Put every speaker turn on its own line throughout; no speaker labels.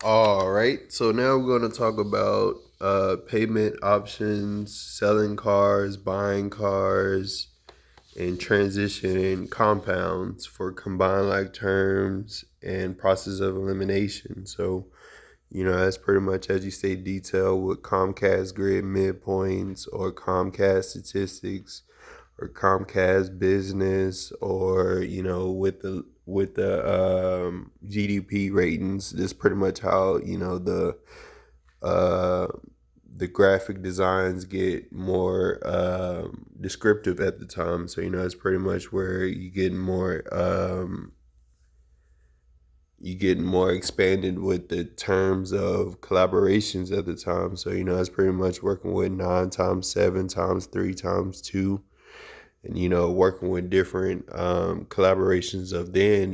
All right, so now we're going to talk about payment options, selling cars, buying cars, and transitioning compounds for combined like terms and process of elimination. So, that's pretty much as you say detail with Comcast grid midpoints or Comcast statistics or Comcast business or with the GDP ratings. This pretty much how uh, the graphic designs get more descriptive at the time. So it's pretty much where you get more expanded with the terms of collaborations at the time. So it's pretty much working with 9 times 7 times 3 times 2, and working with different collaborations of then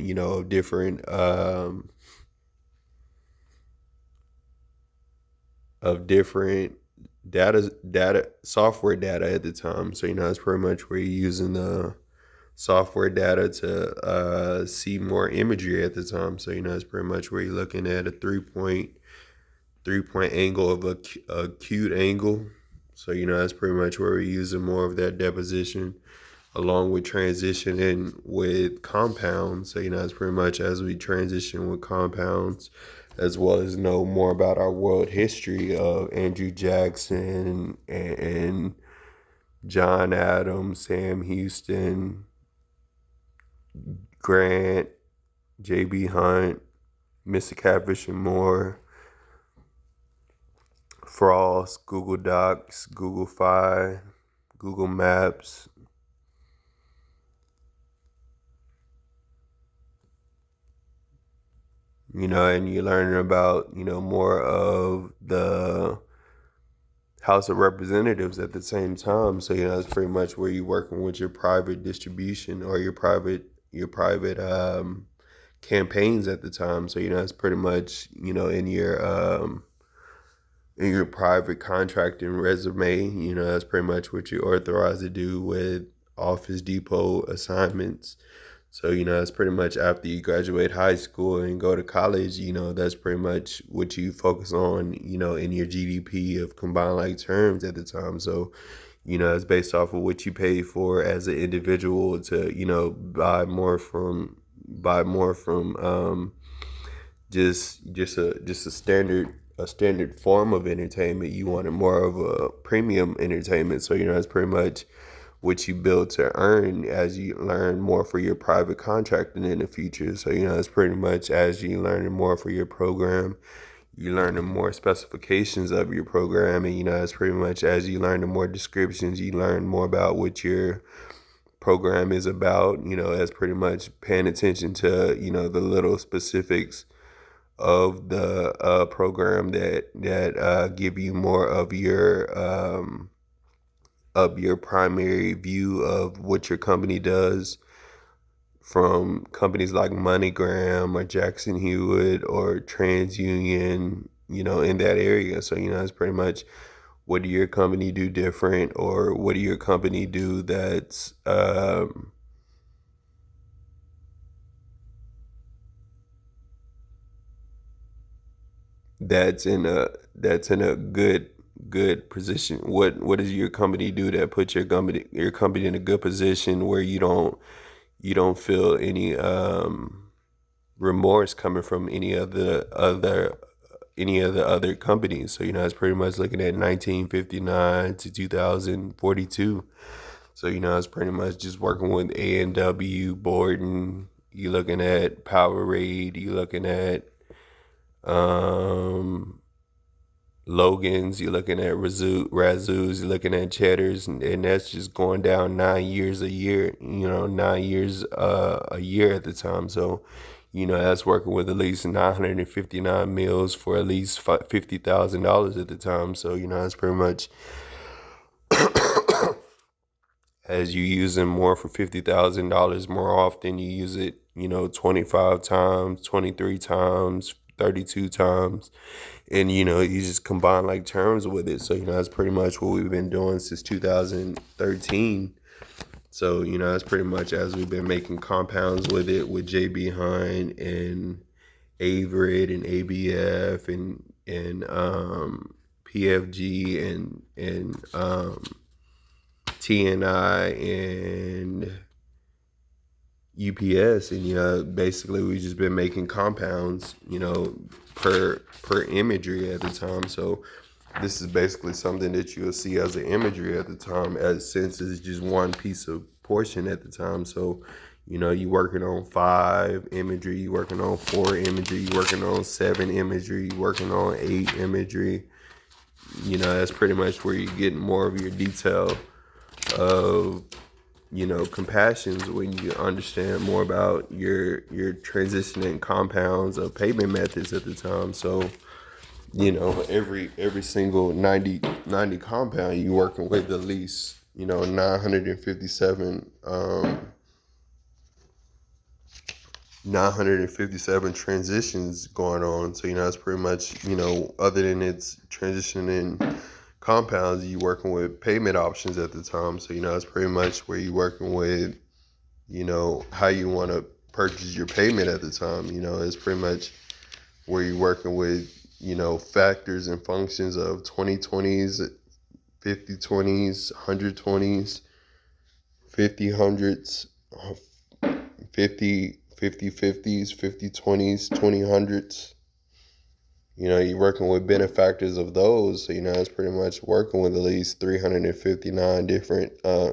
of different data software data at the time. So it's pretty much where you're using the software data to see more imagery at the time. So it's pretty much where you're looking at a three point angle of a acute angle. So that's pretty much where we're using more of that deposition along with transitioning with compounds. So it's pretty much as we transition with compounds, as well as know more about our world history of Andrew Jackson and John Adams, Sam Houston, Grant, J.B. Hunt, Mr. Catfish and more, Frost, Google Docs, Google Fi, Google Maps, and you're learning about, more of the House of Representatives at the same time. So, it's pretty much where you're working with your private distribution or your private campaigns at the time. So, it's pretty much, in your private contracting resume. That's pretty much what you're authorized to do with Office Depot assignments. So, that's pretty much after you graduate high school and go to college, that's pretty much what you focus on, in your GDP of combined like terms at the time. So, it's based off of what you pay for as an individual to, buy more from just a standard form of entertainment. You wanted more of a premium entertainment. So, it's pretty much what you build to earn as you learn more for your private contracting in the future. So, it's pretty much as you learning more for your program, you learning more specifications of your program. And, it's pretty much as you learn the more descriptions, you learn more about what your program is about, as pretty much paying attention to, the little specifics of the program that give you more of your primary view of what your company does, from companies like MoneyGram or Jackson Hewitt or TransUnion, in that area. So, it's pretty much what do your company do different, or what do your company do that's in a good position. What does your company do that puts your company in a good position where you don't feel any remorse coming from any of the other companies. So, it's pretty much looking at 1959 to 2042. So, it's pretty much just working with A&W, Borden. You looking at Powerade. You looking at um, Logans. You're looking at Razzoos. You're looking at Cheddars, and that's just going down 9 years a year. 9 years a year at the time. So, that's working with at least 959 meals for at least $50,000 at the time. So, that's pretty much as you using more for $50,000 more often, you use it, 25 times, 23 times, 32 times, and you just combine like terms with it. So, that's pretty much what we've been doing since 2013. So, that's pretty much as we've been making compounds with it with JB Hunt and AVRID and ABF and PFG and TNI and UPS, and basically we just been making compounds, per imagery at the time. So this is basically something that you'll see as an imagery at the time, as since it's just one piece of portion at the time. So you working on 5 imagery, you working on 4 imagery, you working on 7 imagery, you working on 8 imagery. That's pretty much where you're getting more of your detail of compassions, when you understand more about your transitioning compounds of payment methods at the time. So every single 90 compound, you working with at least 957 transitions going on. So it's pretty much, other than its transitioning compounds, you working with payment options at the time. So it's pretty much where you working with how you want to purchase your payment at the time. It's pretty much where you're working with factors and functions of 2020s, 50/20s, 100/20s, 50/100s, 50/50s, 50/20s, 20/100s. You're working with benefactors of those. So it's pretty much working with at least 359 different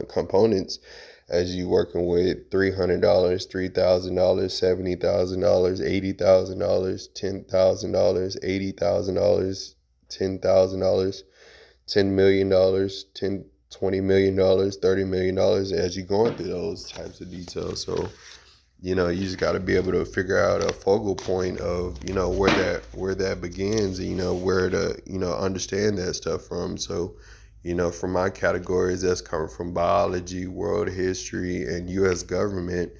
components, as you working with $300, $3,000, $70,000, $80,000, $10,000, $80,000, $10,000, $10 million, $20 million, $30 million, as you're going through those types of details. So you just got to be able to figure out a focal point of where that begins, and where to understand that stuff from. So from my categories, that's coming from biology, world history, and U.S. government.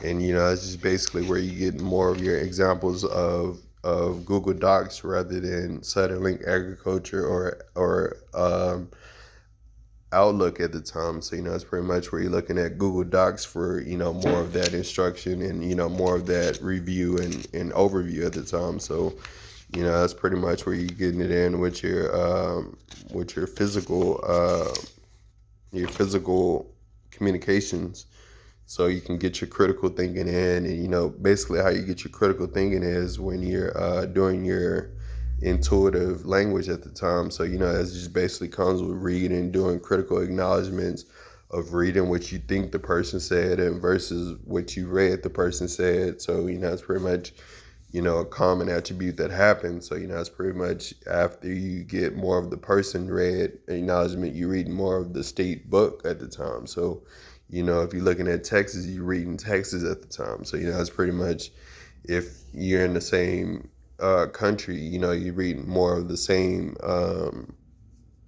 And it's just basically where you get more of your examples of Google Docs rather than Link Agriculture or Outlook at the time. So it's pretty much where you're looking at Google Docs for more of that instruction and more of that review and overview at the time. So that's pretty much where you're getting it in with your physical communications. So you can get your critical thinking in. And basically how you get your critical thinking is when you're doing your intuitive language at the time. So that just basically comes with reading and doing critical acknowledgments of reading what you think the person said and versus what you read the person said. So it's pretty much a common attribute that happens. So it's pretty much after you get more of the person read acknowledgement, you read more of the state book at the time. So if you're looking at Texas, you're reading Texas at the time. So it's pretty much, if you're in the same country, you read more of the same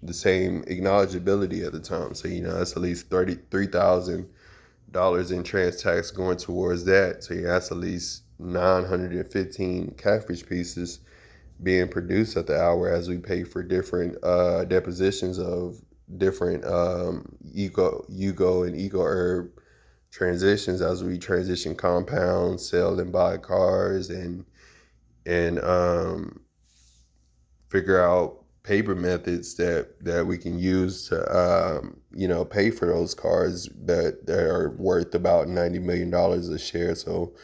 acknowledgeability at the time. So that's at least $33,000 in trans tax going towards that. So that's at least 915 catfish pieces being produced at the hour, as we pay for different depositions of different Yugo and Eco Herb transitions, as we transition compounds, sell and buy cars, and figure out paper methods that we can use to pay for those cars that are worth about $90 million a share. So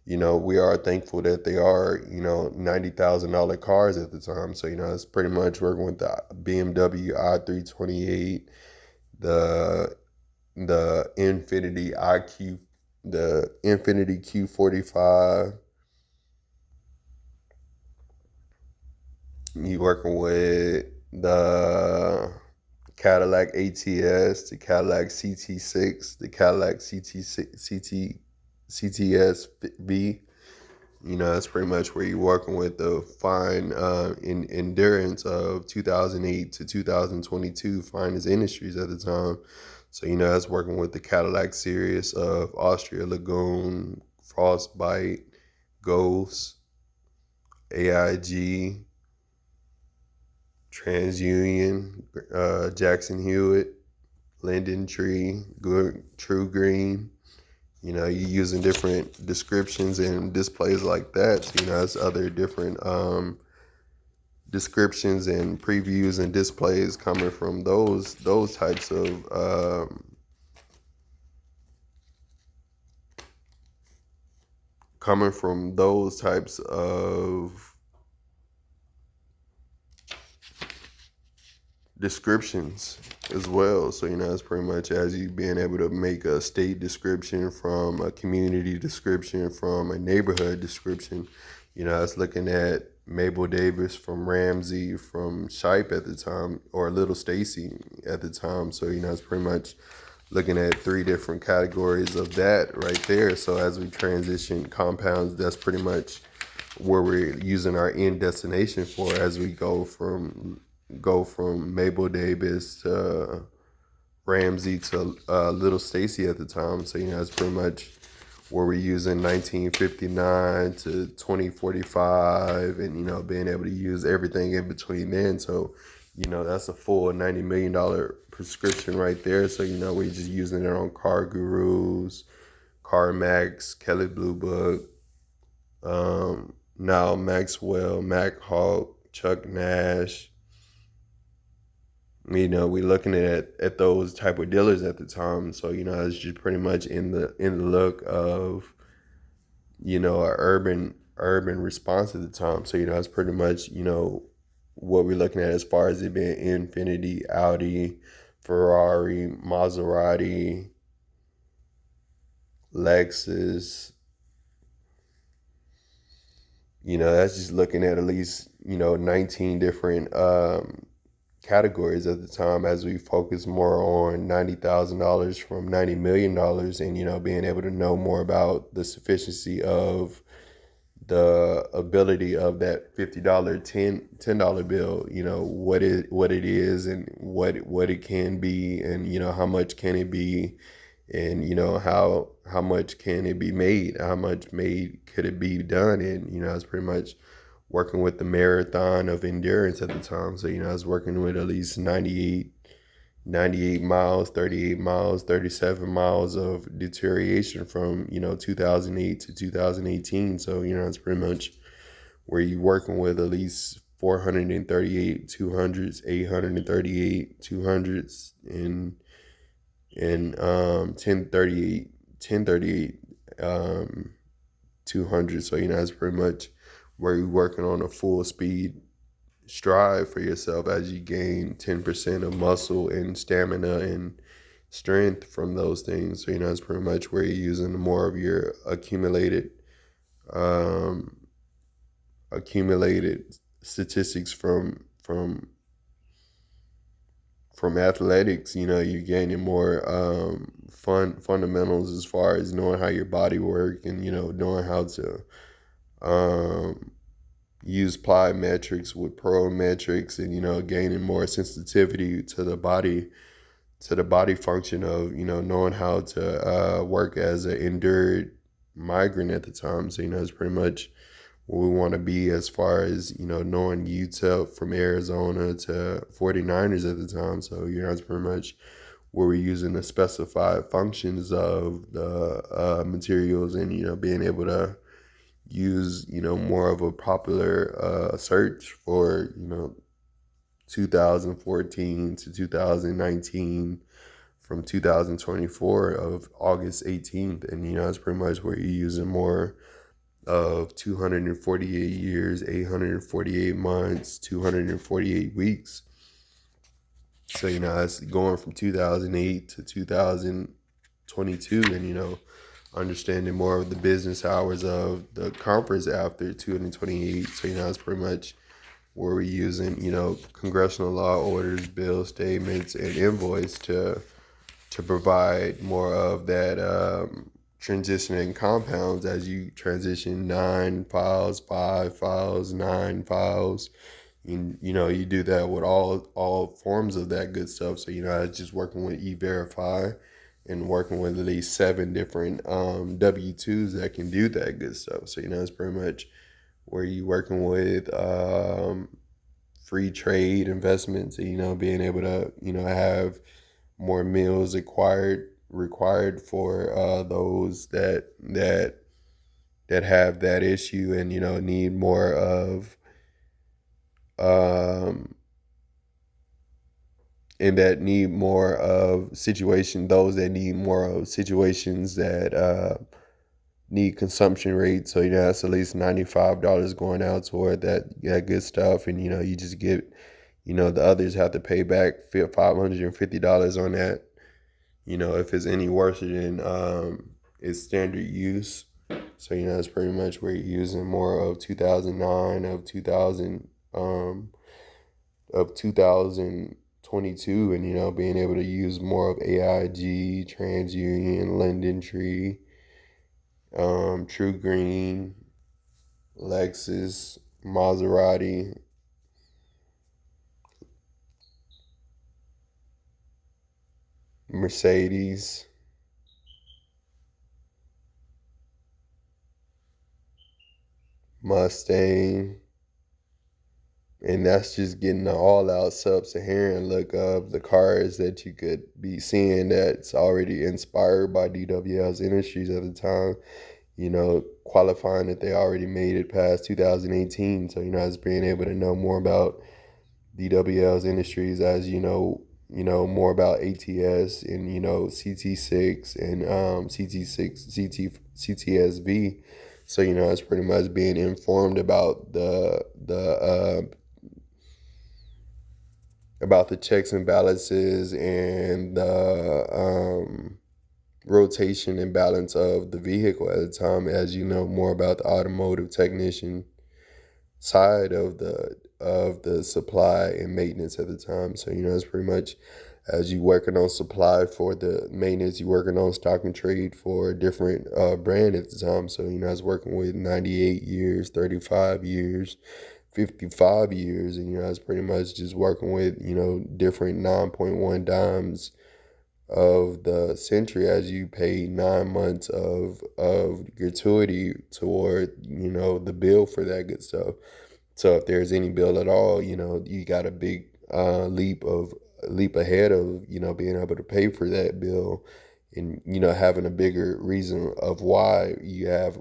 we are thankful that they are $90,000 cars at the time. So it's pretty much working with the BMW i328, the Infinity Q45. You working with the Cadillac ATS, the Cadillac CT6, the Cadillac CTS-V. That's pretty much where you're working with the fine endurance of 2008 to 2022 finest industries at the time. So that's working with the Cadillac series of Austria Lagoon, Frostbite, Ghost, AIG, TransUnion, Jackson Hewitt, Linden Tree, True Green. you're using different descriptions and displays like that. So, it's other different descriptions and previews and displays coming from those types of descriptions as well. So, it's pretty much as you being able to make a state description, from a community description, from a neighborhood description. It's looking at Mabel Davis from Ramsey, from Shipe at the time, or Little Stacy at the time. So, it's pretty much looking at three different categories of that right there. So as we transition compounds, that's pretty much where we're using our end destination for, as we go from Mabel Davis to Ramsey to Little Stacy at the time. So, it's pretty much where we're using 1959 to 2045, and, being able to use everything in between then. So, that's a full $90 million prescription right there. So, we're just using it on Car Gurus, CarMax, Kelly Blue Book, now Maxwell, Mac Hawk, Chuck Nash. We're looking at those type of dealers at the time. So, it's just pretty much in the look of, a urban response at the time. So, it's pretty much, what we're looking at as far as it being Infiniti, Audi, Ferrari, Maserati, Lexus. That's just looking at least, 19 different categories at the time, as we focus more on $90,000 from $90 million, and, being able to know more about the sufficiency of the ability of that $50, $10 bill, what it is, and what it can be, and, how much can it be, and, how much can it be made, how much made could it be done. And, it's pretty much working with the marathon of endurance at the time. So, I was working with at least 98 miles, 38 miles, 37 miles of deterioration from, 2008 to 2018. So, it's pretty much where you're working with at least 438 200s, 838 200s, and 1038 200. So, it's pretty much where you're working on a full speed strive for yourself as you gain 10% of muscle and stamina and strength from those things. So, it's pretty much where you're using more of your accumulated statistics from athletics. You're gaining more fundamentals as far as knowing how your body works, and, knowing how to use plyometrics with metrics, and, gaining more sensitivity to the body function of, knowing how to work as an endured migrant at the time. So, it's pretty much where we want to be as far as, knowing UTEP from Arizona to 49ers at the time. So, it's pretty much where we're using the specified functions of the materials, and, being able to use, more of a popular search for, 2014 to 2019, from 2024 of August 18th. And, it's pretty much where you're using more of 248 years, 848 months, 248 weeks. So, it's going from 2008 to 2022, and, understanding more of the business hours of the conference after 228. So, it's pretty much where we're using, congressional law orders, bill statements, and invoice to provide more of that transitioning compounds as you transition 9 files, 5 files, 9 files. You do that with all forms of that good stuff. So, I was just working with E-Verify and working with at least 7 different W-2s that can do that good stuff. So, it's pretty much where you're working with free trade investments, being able to, have more meals acquired required for those that have that issue and need more of um and that need more of those that need more of situations that need consumption rates. So that's at least $95 going out toward that good stuff, and you just get, the others have to pay back $550 on that. If it's any worse than its standard use. So it's pretty much where you're using more of 2009 of 2022, and being able to use more of AIG, TransUnion, Linden Tree, True Green, Lexus, Maserati, Mercedes, Mustang, and that's just getting the all-out sub-Saharan look of the cars that you could be seeing that's already inspired by DWL's Industries at the time, qualifying that they already made it past 2018. So, as being able to know more about DWL's Industries, as more about ATS and CT6 and CTSV. So it's pretty much being informed about the checks and balances and the rotation and balance of the vehicle at the time, as more about the automotive technician side of the supply and maintenance at the time. So it's pretty much, as you working on supply for the maintenance, you working on stock and trade for a different brand at the time. So I was working with 98 years, 35 years, 55 years, and I was pretty much just working with different 9.1 dimes of the century, as you pay 9 months of gratuity toward the bill for that good stuff. So if there's any bill at all, you got a big leap ahead of being able to pay for that bill, and having a bigger reason of why you have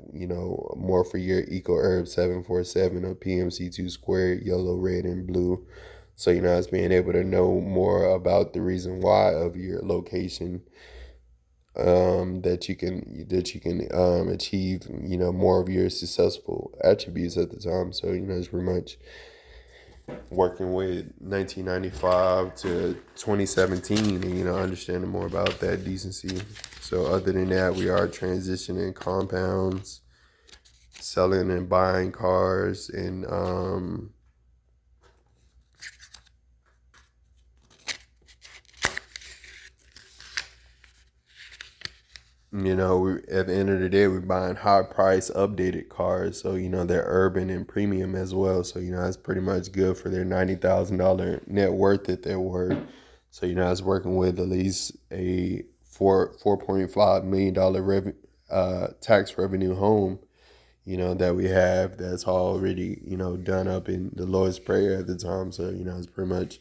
more for your Eco Herb 747 or PMC2 squared, yellow, red, and blue. So it's being able to know more about the reason why of your location, that you can achieve more of your successful attributes at the time. So it's pretty much working with 1995 to 2017, and understanding more about that decency. So other than that, we are transitioning compounds, selling and buying cars, and at the end of the day, we're buying high price updated cars. So, they're urban and premium as well. So, it's pretty much good for their $90,000 net worth that they're worth. So, I was working with at least a $4.5 million tax revenue home, that we have that's already, done up in the lowest prayer at the time. So, it's pretty much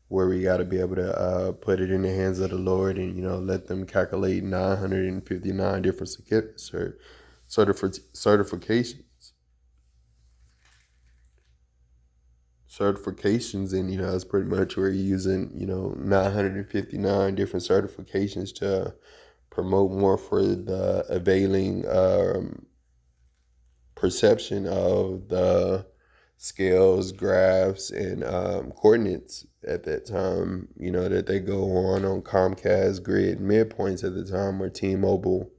where we got to be able to put it in the hands of the Lord, and let them calculate 959 different certifications, and it's pretty much where you're using 959 different certifications to promote more for the availing perception of the scales, graphs, and coordinates at that time, that they go on Comcast grid midpoints at the time, or T-Mobile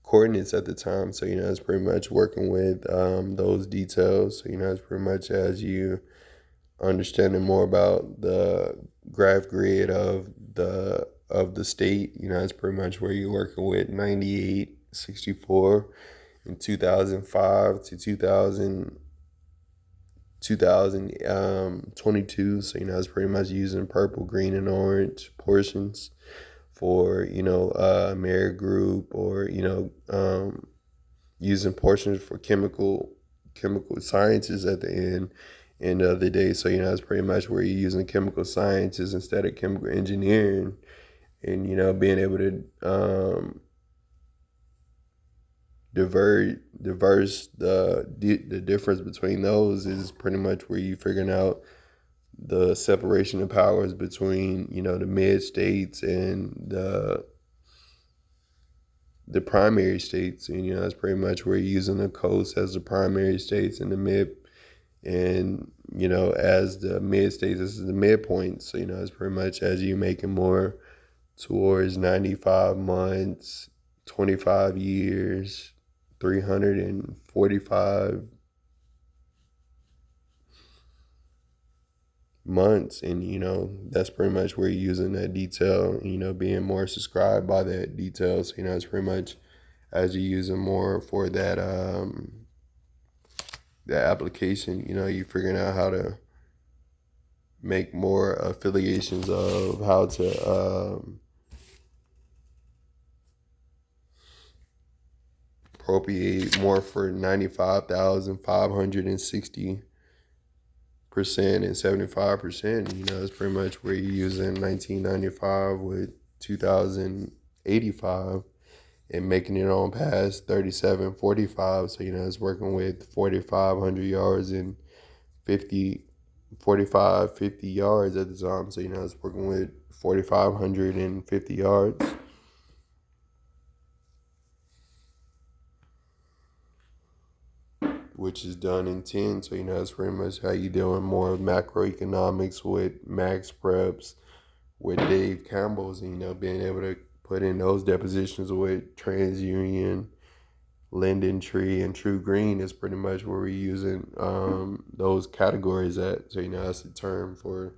coordinates at the time. So, it's pretty much working with those details. So, it's pretty much as you understanding more about the graph grid of the state, it's pretty much where you're working with 98, 64, and 2005 to 2022. So it's pretty much using purple, green, and orange portions for Mary Group, or using portions for chemical sciences at the end of the day. So it's pretty much where you're using chemical sciences instead of chemical engineering and being able to diverse the difference between those is pretty much where you figuring out the separation of powers between the mid states and the primary states, and that's pretty much where you're using the coast as the primary states and the mid, and as the mid states, this is the midpoint. So it's pretty much as you making more towards 95 months, 25 years, 345 months, and that's pretty much where you're using that detail, being more subscribed by that detail. So it's pretty much as you're using more for that application, you're figuring out how to make more affiliations of how to appropriate more for 95,560% and 75%. It's pretty much where you're using 1995 with 2085 and making it on past 3745. So it's working with 4,500 yards and 50 50 yards at the time. So it's working with 4,550 yards, which is done in 10. So that's pretty much how you doing more macroeconomics with Max Preps, with Dave Campbell's, and being able to put in those depositions with TransUnion, Linden Tree, and True Green is pretty much where we're using those categories at. So that's the term for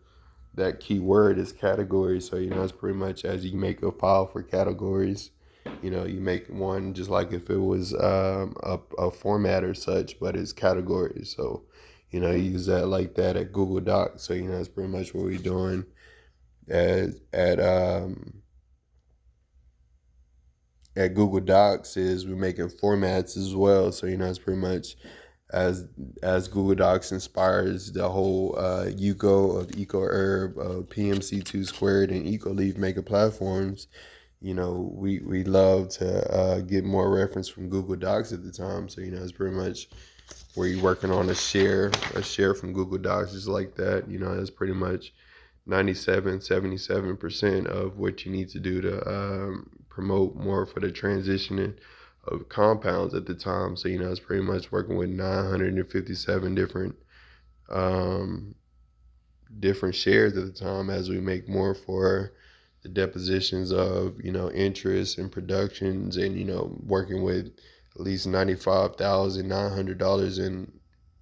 that keyword is category. So it's pretty much as you make a file for categories. You make one just like if it was a format or such, but it's categories. So you use that like that at Google Docs. So that's pretty much what we're doing at Google Docs is we're making formats as well. So it's pretty much as Google Docs inspires the whole UCO of EcoHerb, PMC2 Squared, and EcoLeaf maker platforms. We love to get more reference from Google Docs at the time. So it's pretty much where you're working on a share from Google Docs is like that. That's pretty much 77% of what you need to do to promote more for the transitioning of compounds at the time. So it's pretty much working with 957 different shares at the time as we make more for the depositions of interest and productions, and working with at least $95,900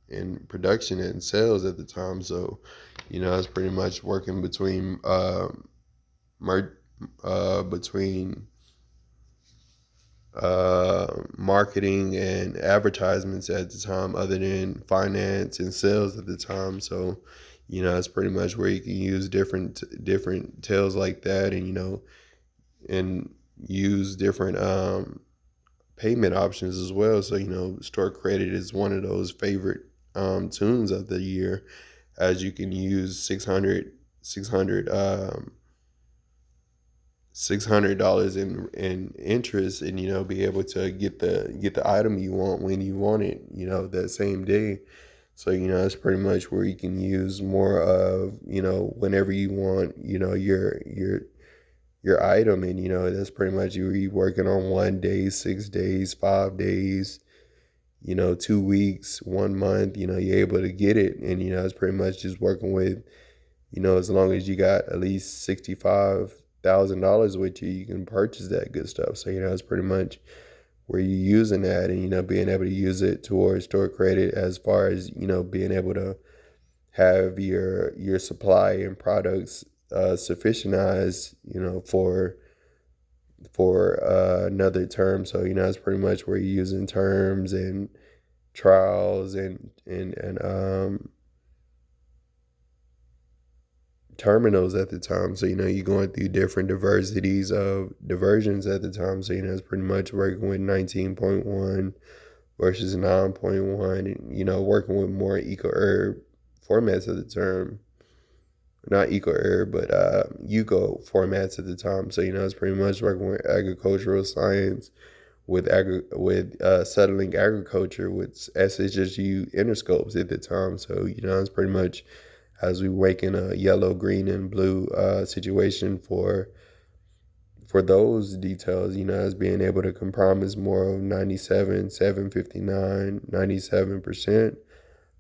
in production and sales at the time. So it's pretty much working between marketing and advertisements at the time, other than finance and sales at the time. So it's pretty much where you can use different tales like that, and use different payment options as well. So store credit is one of those favorite tunes of the year, as you can use $600 in interest, and be able to get the item you want when you want it, that same day. So that's pretty much where you can use more of whenever you want your item, and that's pretty much you working on 1 day, 6 days, 5 days, 2 weeks, 1 month. You're able to get it, and it's pretty much just working with as long as you got at least $65,000 with you, you can purchase that good stuff. So it's pretty much where you're using that, and being able to use it towards store credit, as far as being able to have your supply and products sufficientized for another term. So it's pretty much where you're using terms and trials and terminals at the time. So you're going through different diversities of diversions at the time. So it's pretty much working with 19.1 versus 9.1, and working with more eco herb formats at the term. not eco air, but UCO formats at the time. So it's pretty much working with agricultural science, with settling agriculture with SHSU interscopes at the time. So it's pretty much as we making a yellow, green, and blue situation for those details. As being able to compromise more of 97, 759, 97%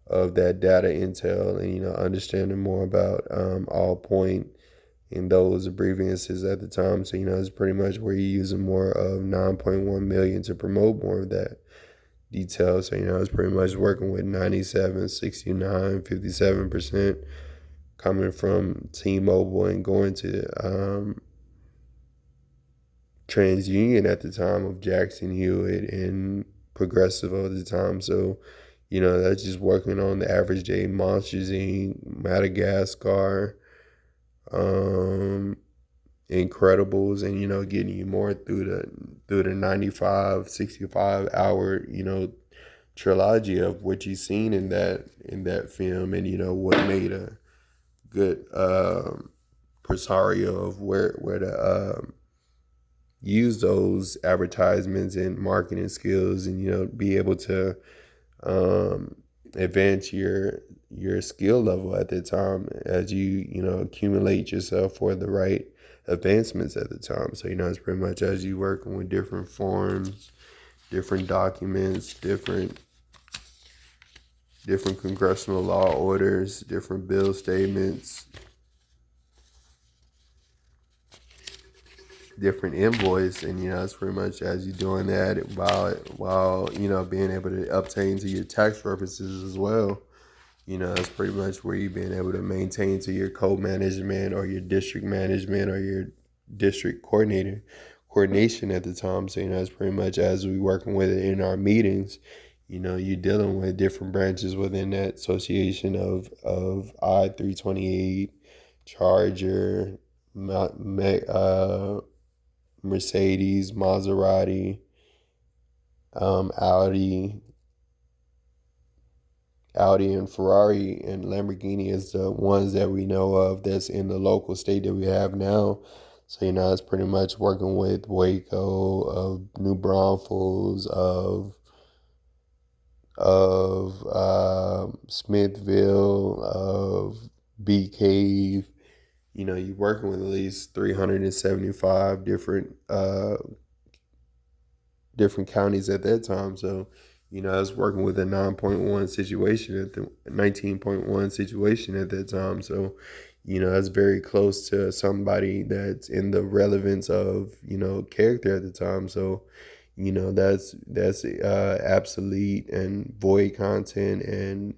of that data intel, and understanding more about all point in those abbreviations at the time. So it's pretty much where you're using more of 9.1 million to promote more of that detail. So it's pretty much working with 97, 69, 57% coming from T-Mobile and going to TransUnion at the time of Jackson Hewitt and Progressive at the time. So that's just working on the average day Monsters Inc., Madagascar, Incredibles, and getting you more through the 95, 65 hour trilogy of what you've seen in that film, and what made a good presario of where to use those advertisements and marketing skills, and be able to advance your skill level at the time as you accumulate yourself for the right advancements at the time. So it's pretty much as you working with different forms, different documents, different congressional law orders, different bill statements, different invoice, and it's pretty much as you're doing that while being able to obtain to your tax purposes as well. That's pretty much where you're being able to maintain to your co-management or your district management or your district coordination at the time. So it's pretty much as we working with it in our meetings. You're dealing with different branches within that association of I-328, Charger, Mercedes, Maserati, Audi and Ferrari and Lamborghini is the ones that we know of that's in the local state that we have now. So it's pretty much working with Waco, of New Braunfels, of Smithville, of Bee Cave. You're working with at least 375 different counties at that time. So I was working with a 9.1 situation at the 19.1 situation at that time. So that's very close to somebody that's in the relevance of character at the time. So that's obsolete and void content, and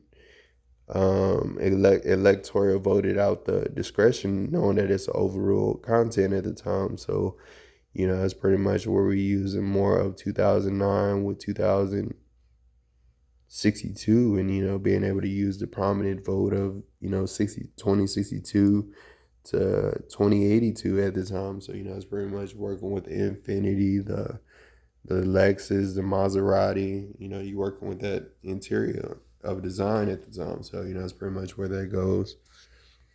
electoral voted out the discretion, knowing that it's overruled content at the time. So that's pretty much where we're using more of 2009 with 2062, and being able to use the prominent vote of 2062 to 2082 at the time. So it's pretty much working with the Infinity, the Lexus, the Maserati. You're working with that interior of design at the time. So it's pretty much where that goes.